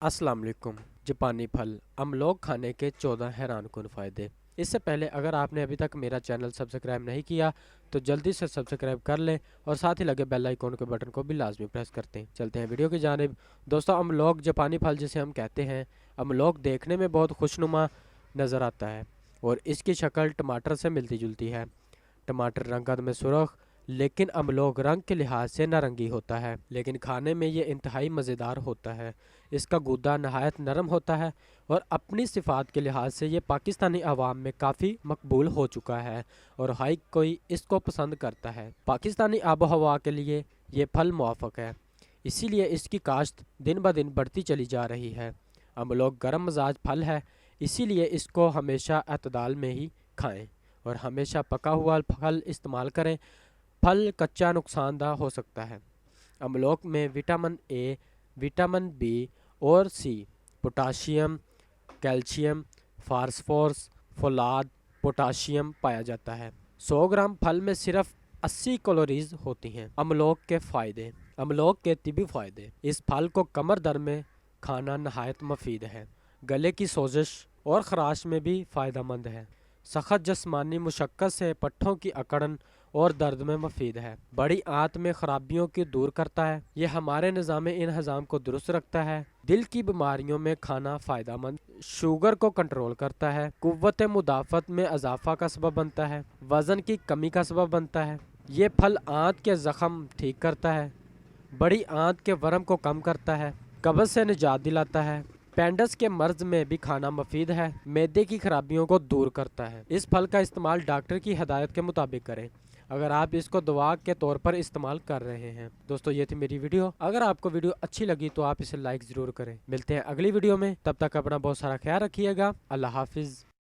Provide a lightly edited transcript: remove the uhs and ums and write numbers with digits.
अस्सलाम वालेकुम। जापानी फल अमलोग खाने के 14 हैरान कुन फ़ायदे। इससे पहले अगर आपने अभी तक मेरा चैनल सब्सक्राइब नहीं किया तो जल्दी से सब्सक्राइब कर लें और साथ ही लगे बेल आइकॉन के बटन को भी लाजमी प्रेस करते हैं। चलते हैं वीडियो की जानिब। दोस्तों, अमलोग जापानी फल जिसे हम कहते हैं, अमलोग देखने में बहुत खुशनुमा नज़र आता है और इसकी शक्ल टमाटर से मिलती जुलती है। टमाटर रंगत में सुर्ख लेकिन अमलोग रंग के लिहाज से नारंगी होता है, लेकिन खाने में ये इंतहाई मज़ेदार होता है। इसका गूदा नहायत नरम होता है और अपनी सिफात के लिहाज से ये पाकिस्तानी अवाम में काफ़ी मकबूल हो चुका है और हर कोई इसको पसंद करता है। पाकिस्तानी आबो हवा के लिए ये फल मुआफ़क है, इसीलिए इसकी काश्त दिन ब दिन बढ़ती चली जा रही है। अमलोग गर्म मजाज फल है, इसीलिए इसको हमेशा अतदाल में ही खाएं और हमेशा पका हुआ फल इस्तेमाल करें। फल कच्चा नुकसानदा हो सकता है। अमलोक में विटामिन ए, विटामिन बी और सी, पोटाशियम, कैल्शियम, फास्फोरस, फोलाद, पोटाशियम पाया जाता है। 100 ग्राम फल में सिर्फ 80 कैलोरीज होती हैं। अमलोक के फ़ायदे। अमलोक के तिबी फ़ायदे। इस फल को कमर दर्द में खाना नहायत मुफीद है। गले की सोजिश और ख़राश में भी फ़ायदेमंद है। सख्त जिस्मानी मुशक्क़त से पट्ठों की अकड़न और दर्द में मुफीद है। बड़ी आंत में खराबियों की दूर करता है। ये हमारे निज़ाम इंहज़ाम को दुरुस्त रखता है। दिल की बीमारियों में खाना फ़ायदेमंद। शुगर को कंट्रोल करता है। कुव्वत मुदाफ़त में इजाफ़ा का सबब बनता है। वज़न की कमी का सबब बनता है। ये फल आंत के ज़ख़म ठीक करता है। बड़ी आंत के वर्म को कम करता है। कब्ज़ से निजात दिलाता है। पेंडस के मर्ज में भी खाना मुफीद है। मैदे की खराबियों को दूर करता है। इस फल का इस्तेमाल डॉक्टर की हदायत के मुताबिक करें अगर आप इसको दवा के तौर पर इस्तेमाल कर रहे हैं। दोस्तों, ये थी मेरी वीडियो। अगर आपको वीडियो अच्छी लगी तो आप इसे लाइक ज़रूर करें। मिलते हैं अगली वीडियो में, तब तक अपना बहुत सारा ख्याल रखिएगा। अल्लाह हाफिज़।